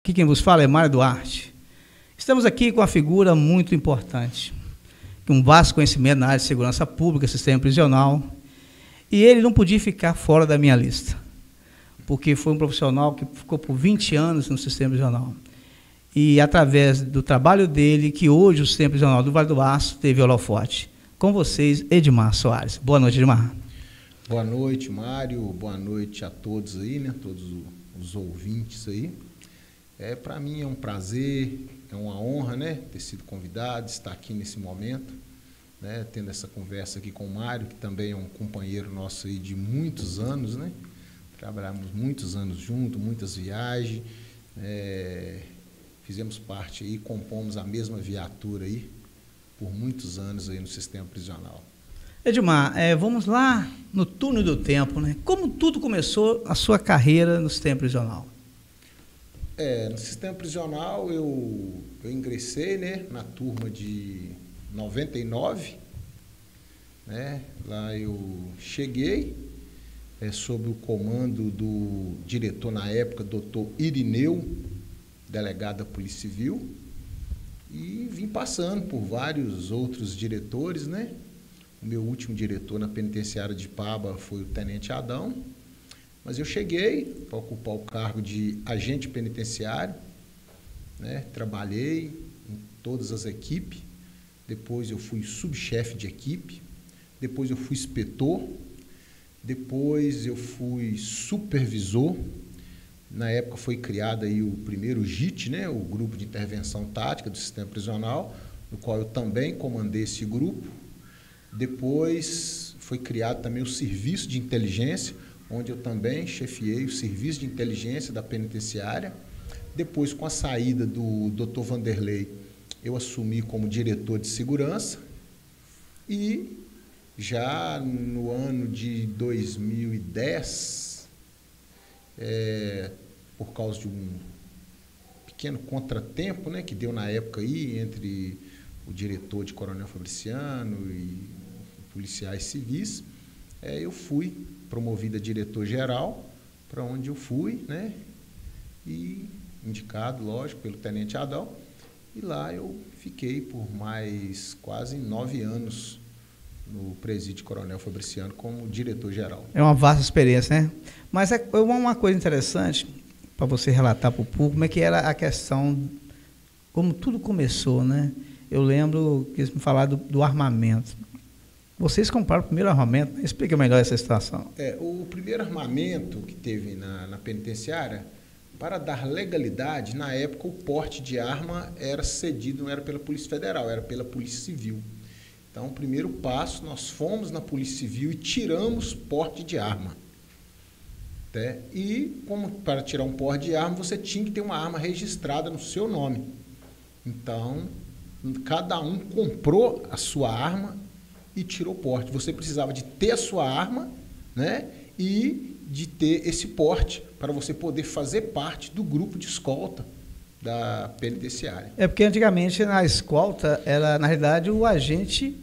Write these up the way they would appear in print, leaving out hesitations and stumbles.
Aqui quem vos fala é Mário Duarte. Estamos aqui com uma figura muito importante, com um vasto conhecimento na área de segurança pública, sistema prisional, e ele não podia ficar fora da minha lista, porque foi um profissional que ficou por 20 anos no sistema prisional. E através do trabalho dele, que hoje o sistema prisional do Vale do Aço teve holofote. Com vocês, Edmar Soares. Boa noite, Edmar. Boa noite, Mário. Boa noite a todos aí, né? Todos os ouvintes aí. Para mim é um prazer, é uma honra, né? Ter sido convidado, estar aqui nesse momento, né? Tendo essa conversa aqui com o Mário, que também é um companheiro nosso aí de muitos anos, né? Trabalhamos muitos anos juntos, muitas viagens, fizemos parte aí, compomos a mesma viatura aí por muitos anos aí no sistema prisional. Edmar, vamos lá no túnel do tempo, né? Como tudo começou a sua carreira no sistema prisional? No sistema prisional eu ingressei, né, na turma de 99, né? Lá eu cheguei sob o comando do diretor na época, doutor Irineu, delegado da Polícia Civil, e vim passando por vários outros diretores, né? O meu último diretor na penitenciária de Paba foi o Tenente Adão, mas eu cheguei para ocupar o cargo de agente penitenciário, né? Trabalhei em todas as equipes, depois eu fui subchefe de equipe, depois eu fui inspetor, depois eu fui supervisor. Na época foi criado aí o primeiro GIT, né, o Grupo de Intervenção Tática do Sistema Prisional, no qual eu também comandei esse grupo. Depois foi criado também o Serviço de Inteligência, onde eu também chefiei o Serviço de Inteligência da penitenciária. Depois, com a saída do Dr. Vanderlei, eu assumi como diretor de segurança. E já no ano de 2010... por causa de um pequeno contratempo, né, que deu na época aí entre o diretor de Coronel Fabriciano e policiais civis, eu fui promovido a diretor-geral, para onde eu fui, né, e indicado, lógico, pelo Tenente Adão, e lá eu fiquei por mais quase 9 anos no presídio Coronel Fabriciano como diretor-geral. É uma vasta experiência, né? Mas uma coisa interessante para você relatar para o público, como é que era a questão, como tudo começou, né? Eu lembro que eles me falaram do armamento. Vocês compraram o primeiro armamento, né? Explica melhor essa situação. O primeiro armamento que teve na penitenciária, para dar legalidade, na época o porte de arma era cedido, não era pela Polícia Federal, era pela Polícia Civil. Então, o primeiro passo, nós fomos na Polícia Civil e tiramos porte de arma. E, como para tirar um porte de arma, você tinha que ter uma arma registrada no seu nome. Então, cada um comprou a sua arma e tirou porte. Você precisava de ter a sua arma, né, e de ter esse porte para você poder fazer parte do grupo de escolta da penitenciária. Porque antigamente na escolta era, na realidade, o agente,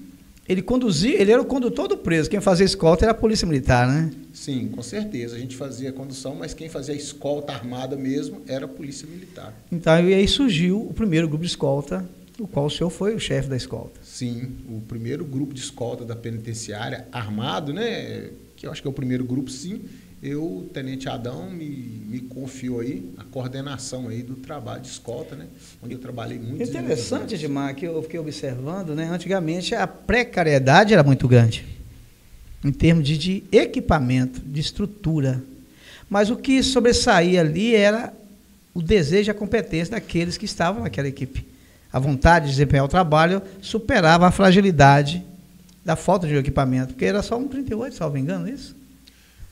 ele conduzia, ele era o condutor do preso, quem fazia escolta era a Polícia Militar, né? Sim, com certeza, a gente fazia a condução, mas quem fazia a escolta armada mesmo era a Polícia Militar. Então, e aí surgiu o primeiro grupo de escolta, do qual o senhor foi o chefe da escolta. Sim, o primeiro grupo de escolta da penitenciária armado, né, que eu acho que é o primeiro grupo, sim. O Tenente Adão me confiou aí a coordenação aí do trabalho de escolta, né? Onde eu trabalhei muito. Interessante, Edmar, que eu fiquei observando, né? Antigamente a precariedade era muito grande, em termos de equipamento, de estrutura. Mas o que sobressaía ali era o desejo e a competência daqueles que estavam naquela equipe. A vontade de desempenhar o trabalho superava a fragilidade da falta de equipamento, porque era só um 38, salvo engano, isso?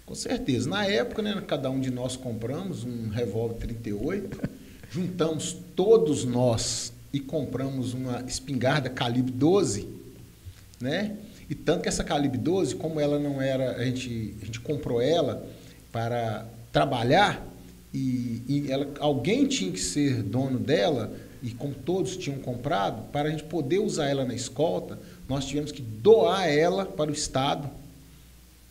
Com certeza. Na época, né, cada um de nós compramos um revólver 38, juntamos todos nós e compramos uma espingarda calibre 12, né? E tanto que essa calibre 12, como ela não era, a gente comprou ela para trabalhar e alguém tinha que ser dono dela, e como todos tinham comprado, para a gente poder usar ela na escolta, nós tivemos que doar ela para o Estado,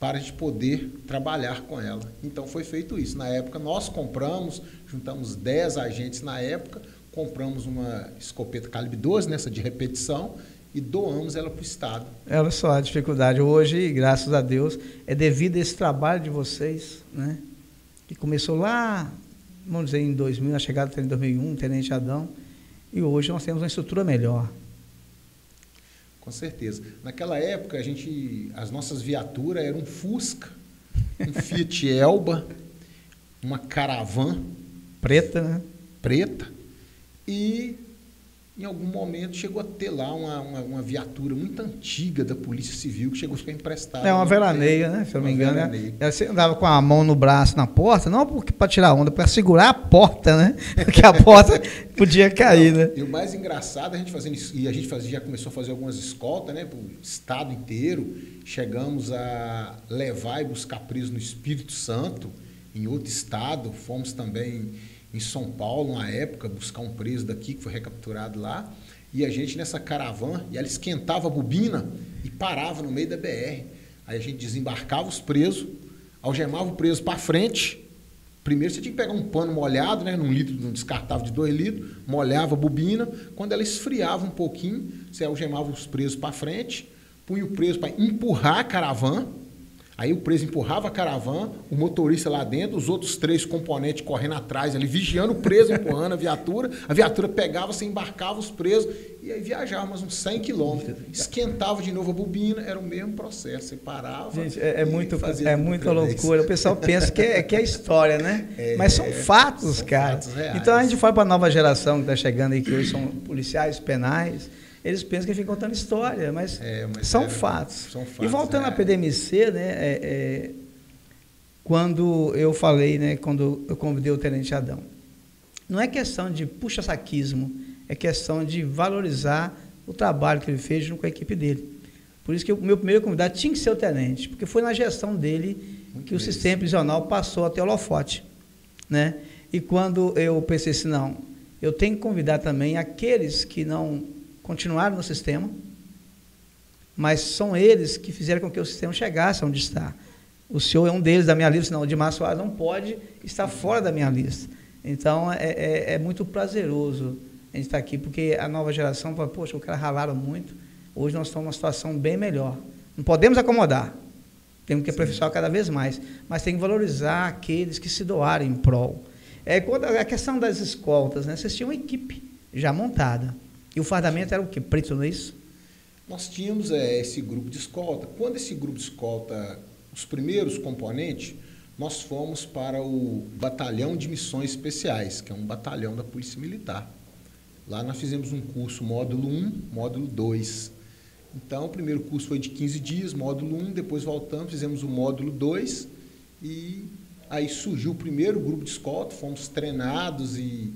para a gente poder trabalhar com ela. Então foi feito isso. Na época nós compramos, juntamos 10 agentes na época, compramos uma escopeta calibre 12, nessa de repetição, e doamos ela para o Estado. Olha só a dificuldade hoje, graças a Deus, é devido a esse trabalho de vocês, né? Que começou lá, vamos dizer, em 2000, na chegada do Tenente 2001, Tenente Adão, e hoje nós temos uma estrutura melhor. Com certeza. Naquela época, as nossas viaturas eram um Fusca, um Fiat Elba, uma Caravan preta, né? Preta, e em algum momento chegou a ter lá uma viatura muito antiga da Polícia Civil que chegou a ficar emprestada. É uma veraneia, né? Se eu não me engano. Você andava com a mão no braço na porta, não para tirar onda, para segurar a porta, né? Porque a porta podia cair, né? E o mais engraçado, a gente já começou a fazer algumas escoltas, né? Para o estado inteiro. Chegamos a levar e buscar preso no Espírito Santo, em outro estado. Fomos também em São Paulo, na época, buscar um preso daqui, que foi recapturado lá, e a gente nessa caravana, e ela esquentava a bobina e parava no meio da BR. Aí a gente desembarcava os presos, algemava o preso para frente. Primeiro você tinha que pegar um pano molhado, né, num descartável de 2 litros, molhava a bobina. Quando ela esfriava um pouquinho, você algemava os presos para frente, punha o preso para empurrar a caravana. Aí o preso empurrava a caravana, o motorista lá dentro, os outros 3 componentes correndo atrás, ali vigiando o preso, empurrando a viatura pegava, você embarcava os presos, e aí viajava mais uns 100 quilômetros, esquentava de novo a bobina, era o mesmo processo, você parava. Gente, é muita loucura, o pessoal pensa que é história, né? Mas são fatos, cara. Fatos reais. Então a gente fala para a nova geração que está chegando aí, que hoje são policiais penais. Eles pensam que ficam contando história, mas são fatos. São fatos. E voltando à PDMC, né, quando eu falei, né, quando eu convidei o Tenente Adão, não é questão de puxa-saquismo, é questão de valorizar o trabalho que ele fez junto com a equipe dele. Por isso que o meu primeiro convidado tinha que ser o Tenente, porque foi na gestão dele que o sistema prisional passou a ter holofote, né? E quando eu pensei assim, não, eu tenho que convidar também aqueles que não continuaram no sistema, mas são eles que fizeram com que o sistema chegasse onde está. O senhor é um deles da minha lista, não, o Dimar Soares não pode estar fora da minha lista. Então, é muito prazeroso a gente estar aqui, porque a nova geração fala, poxa, os caras ralaram muito, hoje nós estamos numa situação bem melhor. Não podemos acomodar, temos que aperfeiçoar cada vez mais, mas tem que valorizar aqueles que se doaram em prol. Quando a questão das escoltas, né, vocês tinham uma equipe já montada, e o fardamento era o quê? Preto, não é isso? Nós tínhamos esse grupo de escolta. Quando esse grupo de escolta, os primeiros componentes, nós fomos para o Batalhão de Missões Especiais, que é um batalhão da Polícia Militar. Lá nós fizemos um curso módulo 1, módulo 2. Então, o primeiro curso foi de 15 dias, módulo 1, depois voltamos, fizemos o módulo 2, e aí surgiu o primeiro grupo de escolta, fomos treinados e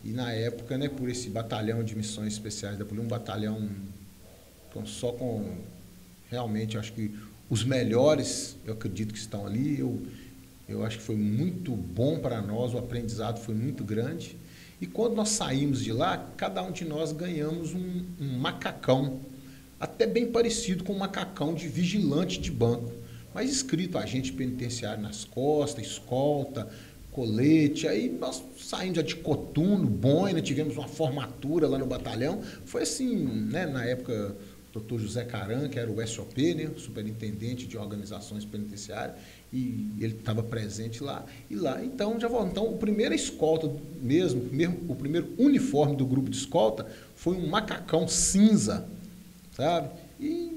na época, né, por esse batalhão de missões especiais da polícia, um batalhão só com, realmente, acho que os melhores, eu acredito que estão ali, eu acho que foi muito bom para nós, o aprendizado foi muito grande. E quando nós saímos de lá, cada um de nós ganhamos um macacão, até bem parecido com um macacão de vigilante de banco, mas escrito agente penitenciário nas costas, escolta, colete. Aí nós saímos já de coturno, boina, tivemos uma formatura lá no batalhão. Foi assim, né, na época, o Dr. José Caran, que era o SOP, né, o superintendente de organizações penitenciárias, e ele estava presente lá. Então, o primeiro escolta mesmo, o primeiro uniforme do grupo de escolta foi um macacão cinza, sabe? E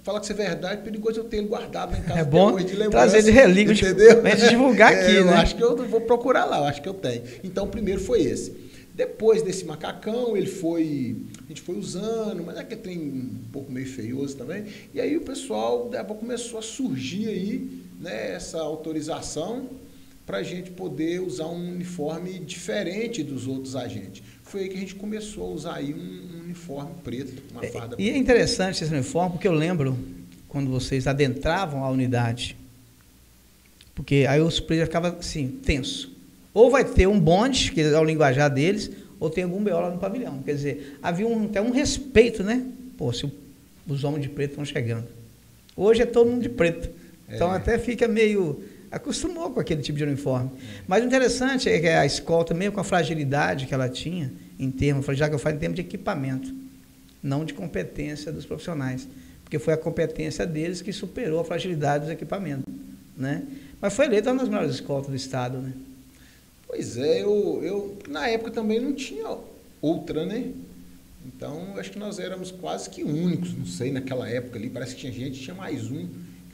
falar que isso é verdade, perigoso eu ter ele guardado lá em casa. É bom trazer de relíquia, entendeu? Pra gente divulgar aqui, eu né? Acho que eu vou procurar lá, eu acho que eu tenho. Então, o primeiro foi esse. Depois desse macacão, a gente foi usando, mas é que tem um pouco meio feioso também. E aí o pessoal começou a surgir aí, né, essa autorização para a gente poder usar um uniforme diferente dos outros agentes. Foi aí que a gente começou a usar aí um uniforme preto, uma farda preta. E é interessante esse uniforme, porque eu lembro quando vocês adentravam a unidade, porque aí os presos ficavam assim, tenso. Ou vai ter um bonde, que é o linguajar deles, ou tem algum BO lá no pavilhão. Quer dizer, havia até um respeito, né? Pô, se os homens de preto estão chegando. Hoje é todo mundo de preto. Então até fica meio... acostumou com aquele tipo de uniforme. Mas o interessante é que a escolta, mesmo com a fragilidade que ela tinha, em termos, fragilidade que eu falo em termos de equipamento, não de competência dos profissionais, porque foi a competência deles que superou a fragilidade dos equipamentos, né? Mas foi eleita uma das melhores escoltas do Estado, né? Pois é, eu na época também não tinha outra, né? Então, acho que nós éramos quase que únicos, não sei, naquela época ali, parece que tinha gente, tinha mais um.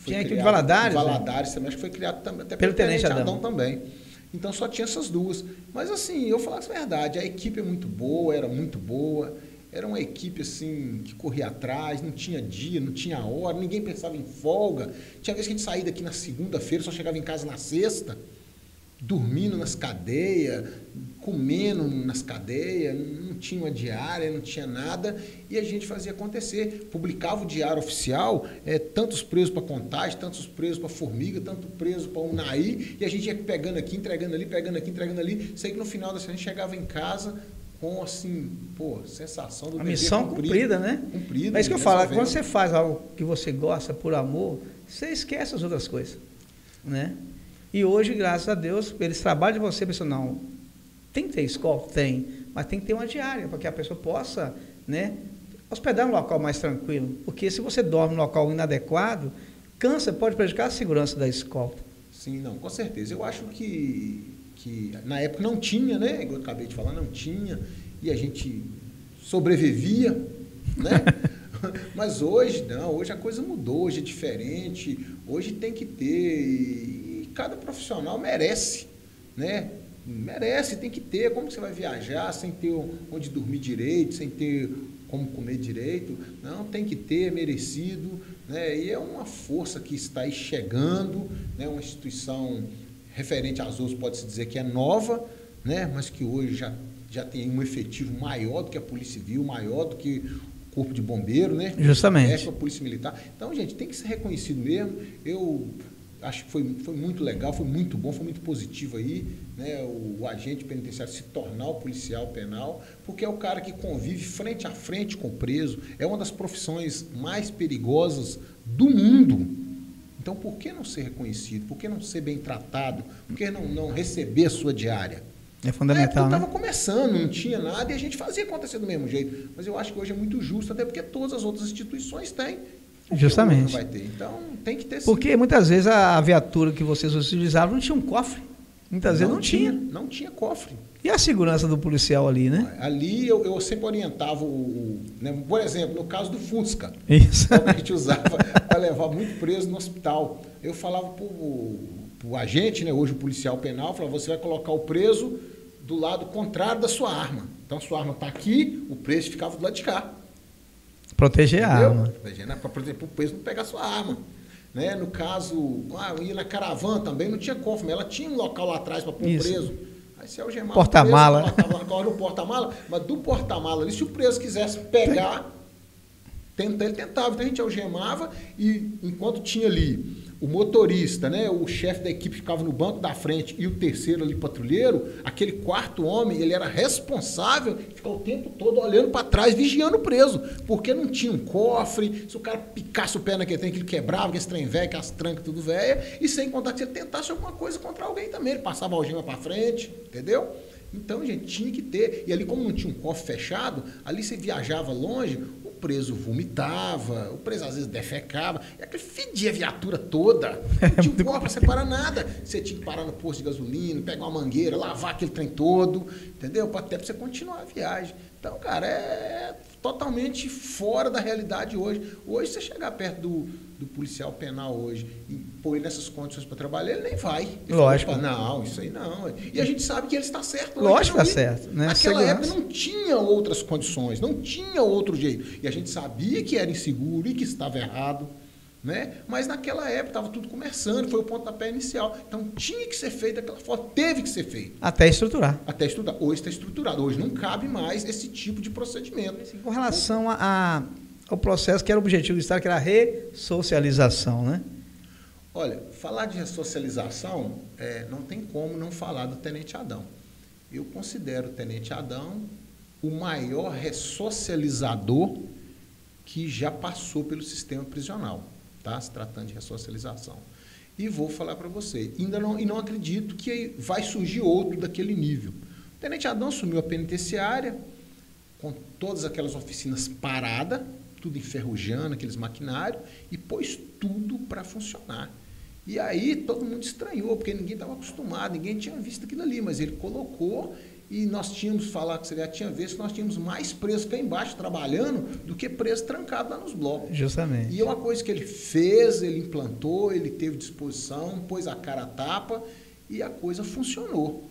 Tinha aqui de Valadares? Valadares também, acho que foi criado também, até pelo Tenente Adão também. Então só tinha essas duas. Mas assim, eu falo a verdade, a equipe é muito boa, era muito boa. Era uma equipe assim que corria atrás, não tinha dia, não tinha hora, ninguém pensava em folga. Tinha vez que a gente saía daqui na segunda-feira, só chegava em casa na sexta, dormindo nas cadeias, comendo nas cadeias, não tinha uma diária, não tinha nada, e a gente fazia acontecer. Publicava o diário oficial, tantos presos para Contagem, tantos presos para Formiga, tanto preso para Unai, e a gente ia pegando aqui, entregando ali, pegando aqui, entregando ali. Sei que no final da semana a gente chegava em casa com, assim, sensação do a missão cumprida, né? Cumprida. É isso que eu falo, quando você faz algo que você gosta por amor, você esquece as outras coisas, né? E hoje, graças a Deus, eles trabalham de você, pensam, não, tem que ter escola? Tem, mas tem que ter uma diária, para que a pessoa possa, né, hospedar um local mais tranquilo. Porque se você dorme num local inadequado, cansa, pode prejudicar a segurança da escola. Sim, não, com certeza. Eu acho que na época não tinha, né? Igual eu acabei de falar, não tinha, e a gente sobrevivia, né? Mas hoje, não, hoje a coisa mudou, hoje é diferente, hoje tem que ter, e cada profissional merece, né? Merece, tem que ter. Como você vai viajar sem ter onde dormir direito, sem ter como comer direito? Não, tem que ter, é merecido, né? E é uma força que está aí chegando, né? Uma instituição referente às outras, pode-se dizer que é nova, né? Mas que hoje já tem um efetivo maior do que a Polícia Civil, maior do que o Corpo de Bombeiro, né? Justamente. A Polícia Militar. Então, gente, tem que ser reconhecido mesmo. Eu acho que foi muito legal, foi muito bom, foi muito positivo aí, né? O agente penitenciário se tornar o policial penal, porque é o cara que convive frente a frente com o preso, é uma das profissões mais perigosas do mundo. Então, por que não ser reconhecido? Por que não ser bem tratado? Por que não receber a sua diária? É fundamental, né? Estava começando, não tinha nada, e a gente fazia acontecer do mesmo jeito. Mas eu acho que hoje é muito justo, até porque todas as outras instituições têm. Justamente. Vai ter. Então, tem que ter sim. Porque muitas vezes a viatura que vocês utilizavam não tinha um cofre. Muitas vezes não tinha. Não tinha cofre. E a segurança do policial ali, né? Ali eu sempre orientava né? Por exemplo, no caso do Fusca. Isso. A gente usava para levar muito preso no hospital. Eu falava para o agente, né? Hoje o policial penal, falava, você vai colocar o preso do lado contrário da sua arma. Então, sua arma está aqui, o preso ficava do lado de cá. Proteger a arma. Para proteger o preso não pegar a sua arma. Né? No caso, eu ia na caravana também, não tinha cofre, mas ela tinha um local lá atrás para pôr o preso. Aí se algemava porta-mala. Colocava no porta-mala, mas do porta-mala ali, se o preso quisesse pegar, ele tentava. Então a gente algemava e enquanto tinha ali o motorista, né, o chefe da equipe ficava no banco da frente e o terceiro ali patrulheiro, aquele quarto homem, ele era responsável, ficava o tempo todo olhando para trás, vigiando o preso, porque não tinha um cofre, se o cara picasse o pé naquele trem, que ele quebrava, que esse trem velho, que as trancas tudo velho, e sem contar que se ele tentasse alguma coisa contra alguém também, ele passava a algema para frente, entendeu? Então, gente, tinha que ter. E ali, como não tinha um cofre fechado, ali você viajava longe, o preso vomitava, o preso às vezes defecava, e aquele fedia a viatura toda. Não tinha um cofre para separar nada. Você tinha que parar no posto de gasolina, pegar uma mangueira, lavar aquele trem todo, entendeu? Até para você continuar a viagem. Então, cara, é totalmente fora da realidade hoje. Hoje, você chegar perto do policial penal hoje e pôr ele nessas condições para trabalhar, ele nem vai. Ele lógico. Fala, não, isso aí não. E a gente sabe que ele está certo. Lógico que está certo. Né? Naquela época não tinha outras condições, não tinha outro jeito. E a gente sabia que era inseguro e que estava errado. Né? Mas naquela época estava tudo começando, foi o pontapé inicial. Então tinha que ser feito daquela forma, teve que ser feito. Até estruturar. Até estruturar. Hoje está estruturado. Hoje não cabe mais esse tipo de procedimento. Com relação ao processo que era o objetivo do Estado, que era a ressocialização, né? Olha, falar de ressocialização, não tem como não falar do Tenente Adão. Eu considero o Tenente Adão o maior ressocializador que já passou pelo sistema prisional, tá? Se tratando de ressocialização. e vou falar para você. E não acredito que vai surgir outro daquele nível. O Tenente Adão assumiu a penitenciária, com todas aquelas oficinas paradas, tudo enferrujando, aqueles maquinários, e pôs tudo para funcionar. E aí todo mundo estranhou, porque ninguém estava acostumado, ninguém tinha visto aquilo ali, mas ele colocou e nós tínhamos, falar que você já tinha visto, nós tínhamos mais presos cá embaixo trabalhando do que presos trancados lá nos blocos. Justamente. E é uma coisa que ele fez, ele implantou, ele teve disposição, pôs a cara a tapa e a coisa funcionou.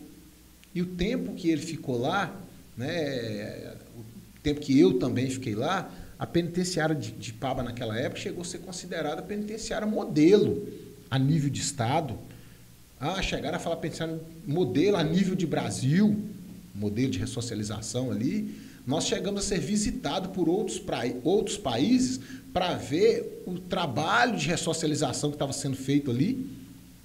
E o tempo que ele ficou lá, né, o tempo que eu também fiquei lá, a penitenciária de Paba naquela época chegou a ser considerada penitenciária modelo a nível de Estado. Chegaram a falar penitenciária modelo a nível de Brasil, modelo de ressocialização ali. Nós chegamos a ser visitados por outros países para ver o trabalho de ressocialização que estava sendo feito ali,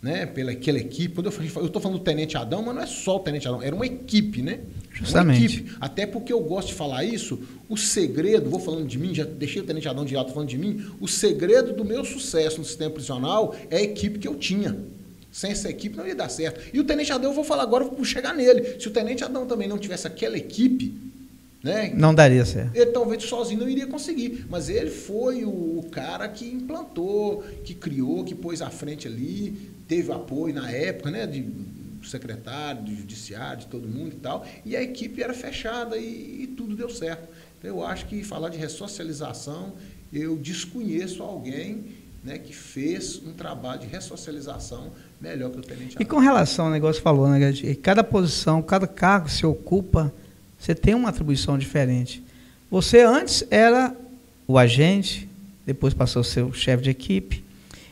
né, pelaquela equipe. Quando eu estou falando do Tenente Adão, mas não é só o Tenente Adão, era uma equipe, né? Justamente. Uma equipe. Até porque eu gosto de falar isso, o segredo, vou falando de mim, já deixei o Tenente Adão de lado, estou falando de mim, o segredo do meu sucesso no sistema prisional é a equipe que eu tinha. Sem essa equipe não ia dar certo. E o Tenente Adão, eu vou falar agora, vou chegar nele. Se o Tenente Adão também não tivesse aquela equipe, né, não daria certo. Ele talvez sozinho não iria conseguir. Mas ele foi o cara que implantou, que criou, que pôs à frente ali, teve apoio na época, né, do secretário, do judiciário, de todo mundo e tal. E a equipe era fechada e tudo deu certo. Então, eu acho que falar de ressocialização, eu desconheço alguém, né, que fez um trabalho de ressocialização melhor que o Tenente Adão. E com relação ao negócio que falou, né, cada posição, cada cargo que se ocupa, você tem uma atribuição diferente. Você antes era o agente, depois passou a ser o chefe de equipe,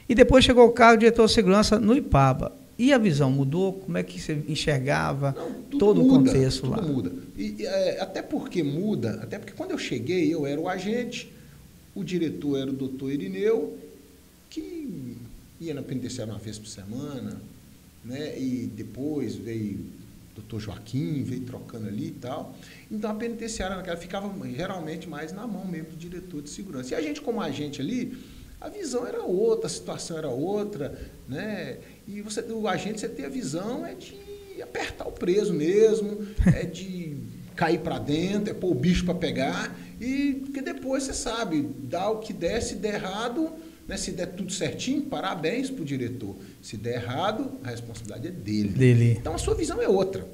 e depois chegou o cargo de diretor de segurança no IPABA. E a visão mudou? Como é que você enxergava todo o contexto lá? Tudo muda. Até porque muda, até porque quando eu cheguei, eu era o agente, o diretor era o doutor Irineu, que ia na penitenciária uma vez por semana, né? E depois veio o doutor Joaquim, veio trocando ali e tal. Então a penitenciária naquela ficava geralmente mais na mão mesmo do diretor de segurança. E a gente, como agente ali, a visão era outra, a situação era outra, né? E o agente, você ter a visão é de apertar o preso mesmo, é de cair para dentro, é pôr o bicho para pegar, e porque depois você sabe, dá o que der, se der errado, né, se der tudo certinho, parabéns para o diretor. Se der errado, a responsabilidade é dele. Então a sua visão é outra.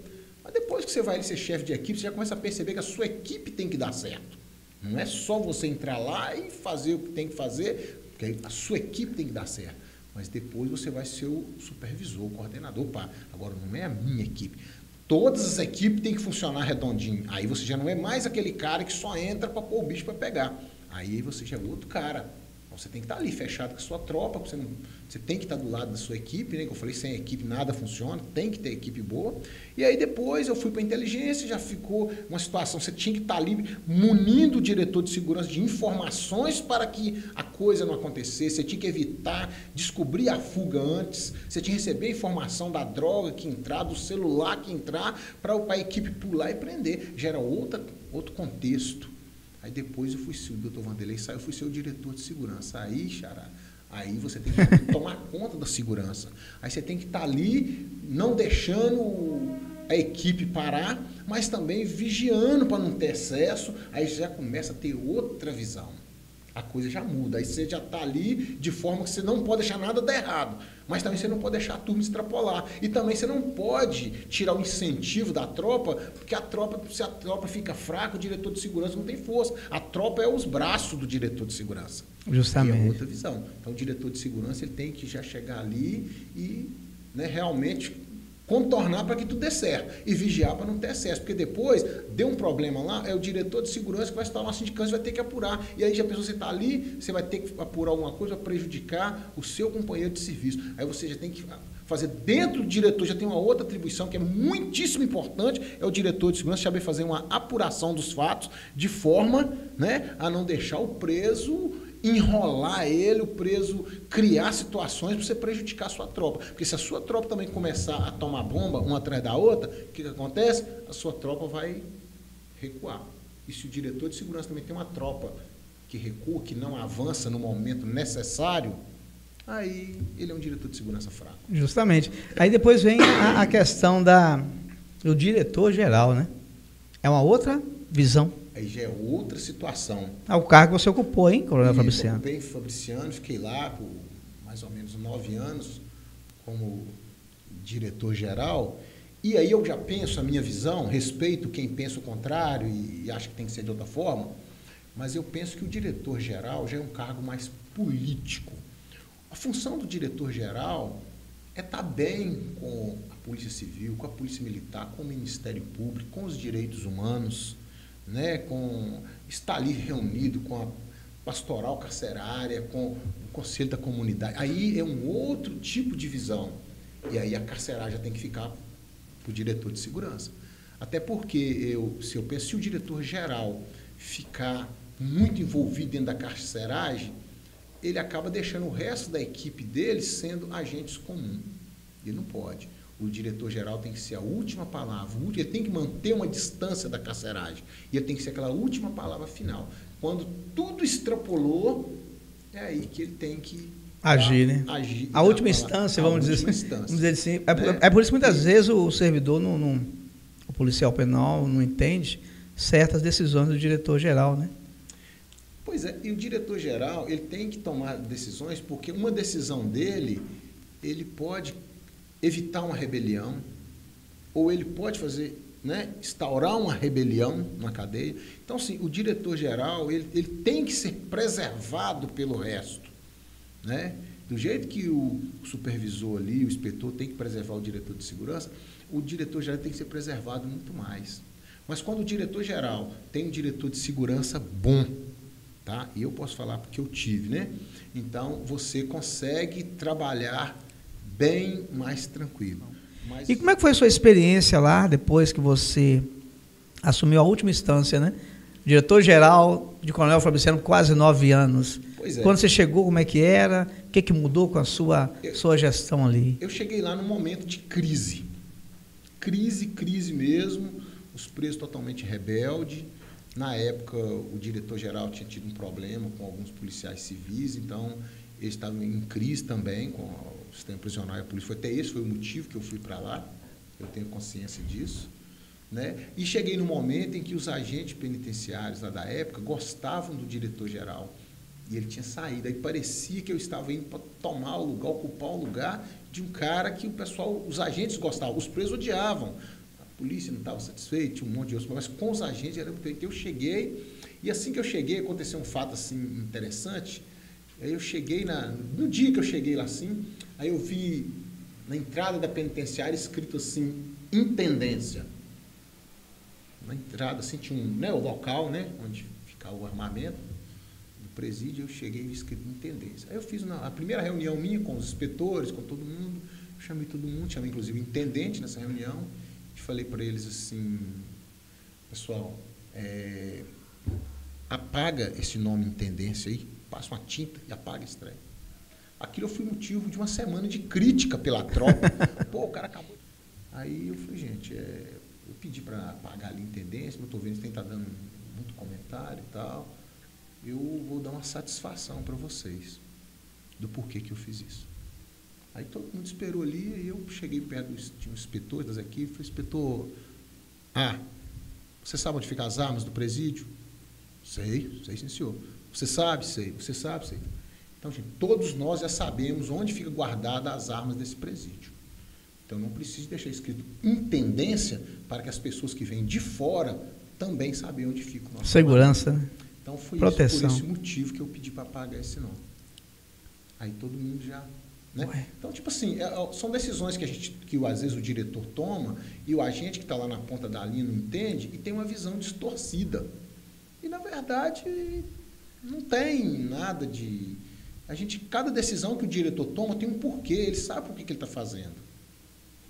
Mas depois que você vai ser chefe de equipe, você já começa a perceber que a sua equipe tem que dar certo. Não é só você entrar lá e fazer o que tem que fazer, porque a sua equipe tem que dar certo. Mas depois você vai ser o supervisor, o coordenador. Agora não é a minha equipe. Todas as equipes têm que funcionar redondinho. Aí você já não é mais aquele cara que só entra para pôr o bicho para pegar. Aí você já é outro cara. Você tem que estar ali fechado com a sua tropa, você tem que estar do lado da sua equipe, né? Que eu falei, sem equipe nada funciona, tem que ter equipe boa. E aí depois eu fui para a inteligência, já ficou uma situação, você tinha que estar ali munindo o diretor de segurança de informações para que a coisa não acontecesse, você tinha que evitar, descobrir a fuga antes, você tinha que receber a informação da droga que entrar, do celular que entrar, para a equipe pular e prender. Já era outro contexto. Aí depois eu fui ser o doutor Vanderlei, eu fui ser o diretor de segurança. Aí, Xará, aí você tem que tomar conta da segurança. Aí você tem que estar ali, não deixando a equipe parar, mas também vigiando para não ter excesso. Aí já começa a ter outra visão. A coisa já muda. Aí você já está ali de forma que você não pode deixar nada dar errado. Mas também você não pode deixar a turma extrapolar. E também você não pode tirar o incentivo da tropa, porque se a tropa fica fraca, o diretor de segurança não tem força. A tropa é os braços do diretor de segurança. Justamente. E é outra visão. Então o diretor de segurança ele tem que já chegar ali e, né, realmente contornar para que tudo dê certo e vigiar para não ter excesso, porque depois deu um problema lá, é o diretor de segurança que vai estar lá, a sindicância vai ter que apurar, e aí já pensou, você está ali, você vai ter que apurar alguma coisa para prejudicar o seu companheiro de serviço, aí você já tem que fazer dentro do diretor, já tem uma outra atribuição que é muitíssimo importante, é o diretor de segurança saber fazer uma apuração dos fatos de forma, né, a não deixar o preso enrolar ele, o preso criar situações para você prejudicar a sua tropa. Porque se a sua tropa também começar a tomar bomba uma atrás da outra, o que acontece? A sua tropa vai recuar. E se o diretor de segurança também tem uma tropa que recua, que não avança no momento necessário, aí ele é um diretor de segurança fraco. Justamente. Aí depois vem a questão do diretor-geral, né? É uma outra visão. Aí já é outra situação. O cargo que você ocupou, hein, Coronel Fabriciano? Eu ocupei Fabriciano, fiquei lá por mais ou menos 9 anos como diretor-geral. E aí eu já penso a minha visão, respeito quem pensa o contrário e acha que tem que ser de outra forma, mas eu penso que o diretor-geral já é um cargo mais político. A função do diretor-geral é estar bem com a Polícia Civil, com a Polícia Militar, com o Ministério Público, com os direitos humanos, né, estar ali reunido com a pastoral carcerária, com o Conselho da Comunidade. Aí é um outro tipo de visão. E aí a carceragem já tem que ficar para o diretor de segurança. Até porque, se o diretor-geral ficar muito envolvido dentro da carceragem, ele acaba deixando o resto da equipe dele sendo agentes comuns. Ele não pode. O diretor-geral tem que ser a última palavra, ele tem que manter uma distância da carceragem, e ele tem que ser aquela última palavra final. Quando tudo extrapolou, é aí que ele tem que agir, né? Agir, a última instância, vamos dizer assim. É por isso que muitas vezes o servidor, o policial penal, não entende certas decisões do diretor-geral, né? Pois é, e o diretor-geral, ele tem que tomar decisões, porque uma decisão dele, ele pode evitar uma rebelião, ou ele pode fazer, né, instaurar uma rebelião na cadeia. Então, assim, o diretor-geral, ele tem que ser preservado pelo resto, né? Do jeito que o supervisor ali, o inspetor, tem que preservar o diretor de segurança, o diretor-geral tem que ser preservado muito mais. Mas quando o diretor-geral tem um diretor de segurança bom, tá? E eu posso falar porque eu tive, né? Então, você consegue trabalhar bem mais tranquilo. E como é que foi a sua experiência lá, depois que você assumiu a última instância, né? Diretor-geral de Coronel Fabriciano, quase 9 anos. Pois é. Quando você chegou, como é que era? O que mudou com a sua gestão ali? Eu cheguei lá num momento de crise. Crise mesmo. Os presos totalmente rebeldes. Na época, o diretor-geral tinha tido um problema com alguns policiais civis, então eles estavam em crise também com o sistema prisional e a polícia. Até esse foi o motivo que eu fui para lá. Eu tenho consciência disso. Né? E cheguei no momento em que os agentes penitenciários lá da época gostavam do diretor-geral. E ele tinha saído. Aí parecia que eu estava indo para tomar o lugar, ocupar o lugar de um cara que o pessoal, os agentes gostavam. Os presos odiavam. A polícia não estava satisfeita, tinha um monte de outros, mas com os agentes era muito. Então eu cheguei, e assim que eu cheguei, aconteceu um fato assim interessante. Aí eu cheguei, no dia que eu cheguei lá assim, aí eu vi na entrada da penitenciária escrito assim, intendência. Na entrada, assim, tinha o local, né, onde ficava o armamento do presídio. Eu cheguei e vi escrito intendência. Aí eu fiz a primeira reunião minha com os inspetores, com todo mundo. Eu chamei todo mundo, chamei inclusive o intendente nessa reunião. E falei para eles assim, pessoal, apaga esse nome intendência aí, passa uma tinta e apaga esse trem. Aquilo foi motivo de uma semana de crítica pela tropa. Pô, o cara acabou. Aí eu falei, gente, eu pedi para apagar ali a intendência, mas eu estou vendo que tem que estar dando muito comentário e tal. Eu vou dar uma satisfação para vocês do porquê que eu fiz isso. Aí todo mundo esperou ali, e eu cheguei perto de um inspetor das equipes, falei, inspetor, você sabe onde ficam as armas do presídio? Sei sim, senhor. Você sabe? Sei. Você sabe? Sei. Então, gente, todos nós já sabemos onde fica guardada as armas desse presídio. Então, não precisa deixar escrito intendência para que as pessoas que vêm de fora também saibam onde fica o nosso segurança, né? Então, foi proteção. Por esse motivo que eu pedi para apagar esse nome. Aí todo mundo já... Né? Então, tipo assim, são decisões que às vezes o diretor toma e o agente que está lá na ponta da linha não entende e tem uma visão distorcida. E, na verdade, não tem nada de... Cada decisão que o diretor toma tem um porquê, ele sabe por que ele está fazendo.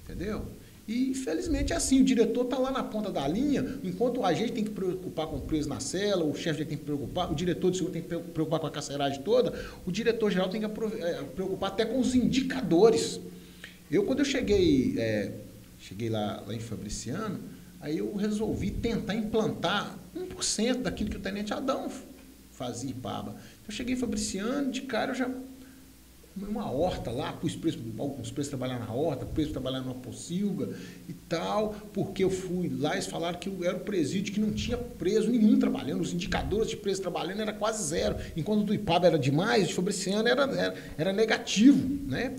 Entendeu? E, infelizmente, é assim, o diretor está lá na ponta da linha, enquanto o agente tem que preocupar com o preso na cela, o chefe tem que preocupar, o diretor de segurança tem que preocupar com a carceragem toda, o diretor-geral tem que preocupar até com os indicadores. Quando eu cheguei lá em Fabriciano, aí eu resolvi tentar implantar 1% daquilo que o tenente Adão fazia em Paba. Eu cheguei em Fabriciano, de cara eu já uma horta lá, pus preso, alguns presos trabalhar na horta, preso trabalhar numa pocilga e tal, porque eu fui lá e eles falaram que eu era o presídio que não tinha preso nenhum trabalhando, os indicadores de preso trabalhando era quase zero, enquanto o do Ipaba era demais, o de Fabriciano era negativo, né?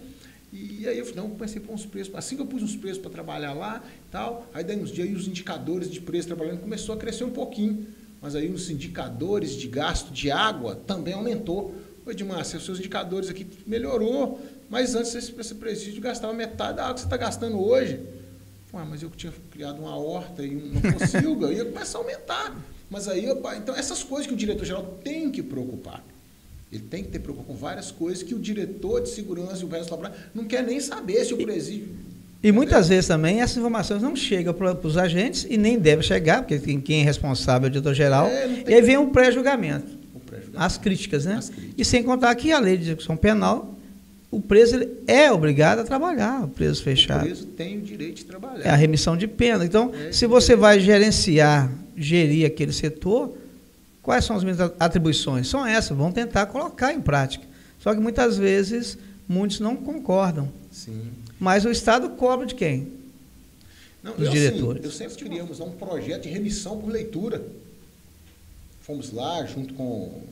E aí eu falei, não, comecei a pôr uns preços, assim que eu pus uns preços para trabalhar lá e tal, aí daí uns dias os indicadores de preço trabalhando começou a crescer um pouquinho, mas aí os indicadores de gasto de água também aumentou. Ô, Edmar, seus indicadores aqui melhorou, mas antes esse presídio gastava metade da água que você está gastando hoje. Mas eu tinha criado uma horta e uma pocilga, ia começar a aumentar. Mas aí, então essas coisas que o diretor-geral tem que preocupar. Ele tem que ter preocupação com várias coisas que o diretor de segurança e o resto da não quer nem saber se o presídio... E muitas vezes também essas informações não chegam para os agentes e nem deve chegar, porque quem é responsável é o diretor-geral, e aí vem o pré-julgamento. As críticas, né? E sem contar que a lei de execução penal, o preso ele é obrigado a trabalhar, o preso fechado. O preso tem o direito de trabalhar. É a remissão de pena. Então, se você vai gerir aquele setor, quais são as minhas atribuições? São essas, vão tentar colocar em prática. Só que muitas vezes, muitos não concordam. Sim. Mas o Estado cobra de quem? Dos diretores. Eu sempre criamos um projeto de remissão por leitura. Fomos lá, junto com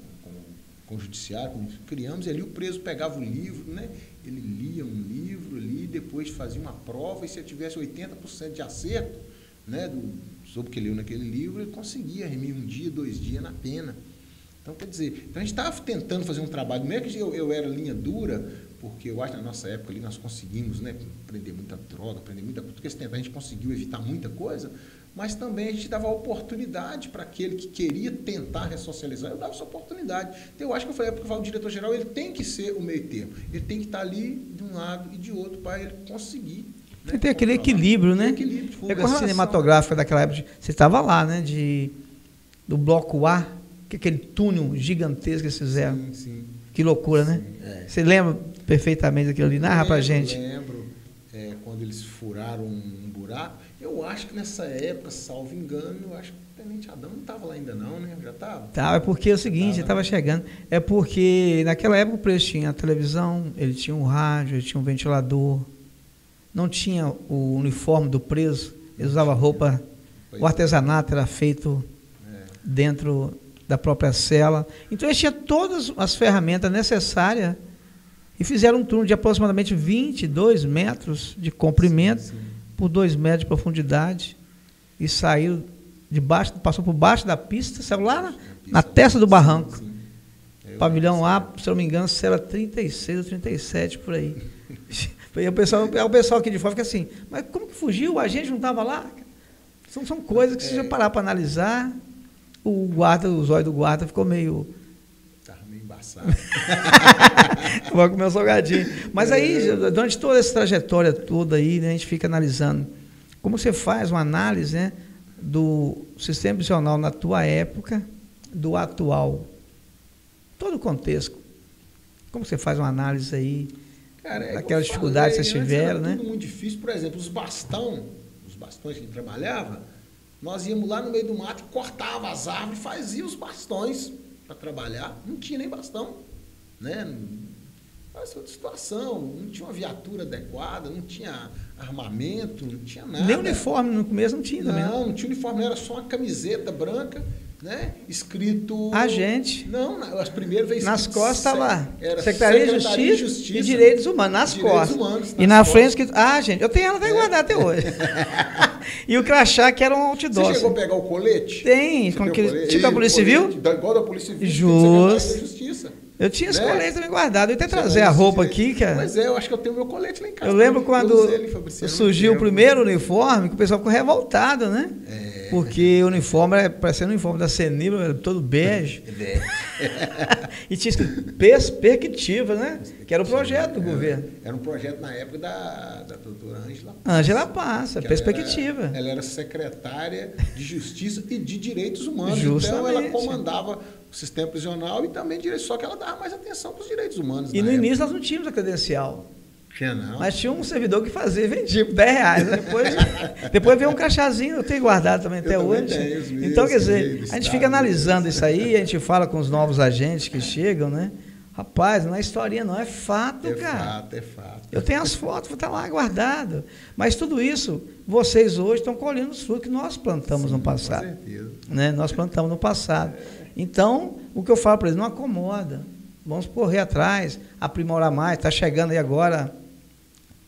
o judiciário, criamos, e ali o preso pegava o livro, né? Ele lia um livro ali, depois fazia uma prova, e se ele tivesse 80% de acerto, né, sobre o que leu naquele livro, ele conseguia remir 1 dia, 2 dias na pena. Então, quer dizer, então a gente estava tentando fazer um trabalho, mesmo que eu era linha dura, porque eu acho que na nossa época ali nós conseguimos, né, prender muita droga, prender muita coisa, porque a gente conseguiu evitar muita coisa, mas também a gente dava oportunidade para aquele que queria tentar ressocializar, eu dava essa oportunidade. Então, eu acho que eu falei, porque o diretor-geral ele tem que ser o meio termo, ele tem que estar ali de um lado e de outro para ele conseguir. Né, tem aquele equilíbrio, né? É coisa cinematográfica daquela época, você estava lá, né? Do bloco A, que é aquele túnel gigantesco que eles fizeram. Sim, sim. Que loucura, né? É. Você lembra perfeitamente daquilo ali? Narra pra gente. Lembro, quando eles furaram um buraco. Eu acho que nessa época, salvo engano, eu acho que o Tenente Adão não estava lá ainda não, né? Já estava? Tá, é porque é o seguinte, estava chegando. É porque naquela época o preso tinha a televisão, ele tinha um rádio, ele tinha um ventilador. Não tinha o uniforme do preso, ele usava roupa, o artesanato era feito dentro da própria cela. Então eles tinham todas as ferramentas necessárias e fizeram um túnel de aproximadamente 22 metros de comprimento, sim, por 2 metros de profundidade, e saiu passou por baixo da pista, saiu lá na testa do barranco. Sim. Pavilhão A, se eu não me engano, cela 36 ou 37, por aí. E o pessoal aqui de fora fica assim, mas como que fugiu? A gente não estava lá? São coisas que se você parar para analisar, os olhos do guarda ficou meio... Estava meio embaçado. Vou comer um salgadinho. Mas aí, durante toda essa trajetória toda aí, né, a gente fica analisando como você faz uma análise, né, do sistema prisional na tua época, do atual. Todo o contexto. Como você faz uma análise aí, daquelas dificuldades que vocês tiveram, né? Tudo muito difícil. Por exemplo, os bastões que a gente trabalhava, nós íamos lá no meio do mato e cortava as árvores, fazia os bastões para trabalhar. Não tinha nem bastão, né? Essa outra situação, não tinha uma viatura adequada, não tinha armamento, não tinha nada. Nem uniforme no começo não tinha também. Não tinha uniforme, era só uma camiseta branca, né? Escrito... Agente. Não, as primeiras veio nas costas estava Secretaria de Justiça e Direitos Humanos, nas costas. E na frente escrito... gente, eu tenho ela até guardar até hoje. E o crachá, que era um outdoor. Você chegou a pegar o colete? Tem, com aquele tipo da Polícia Civil? Igual da Polícia Civil. Justo. Da Justiça. Eu tinha esse colete também guardado. Eu ia até trazer a roupa aqui, cara. Mas eu acho que eu tenho meu colete lá em casa. Eu lembro quando surgiu o primeiro uniforme, que o pessoal ficou revoltado, né? Porque o uniforme era parecendo o uniforme da CENIL, era todo bege. E tinha escrito perspectiva, né? Que era o projeto do governo. Era um projeto na época da doutora Ângela Passa. Ângela Passa, perspectiva. Ela era secretária de Justiça e de Direitos Humanos. Justamente. Então ela comandava o sistema prisional e também direitos, só que ela dava mais atenção para os direitos humanos. E no início nós não tínhamos a credencial. Tinha não. Mas tinha um servidor que fazia e vendia por R$10. Depois veio um crachazinho, eu tenho guardado também até hoje. Então, quer dizer, a gente fica analisando isso aí, a gente fala com os novos agentes que chegam, né? Rapaz, não é historinha não, é fato, cara. É fato. Eu tenho as fotos, vou estar lá guardado. Mas tudo isso, vocês hoje estão colhendo os frutos que nós plantamos no passado. Com certeza. Né? Nós plantamos no passado. Então, o que eu falo para eles, não acomoda. Vamos correr atrás, aprimorar mais. Está chegando aí agora.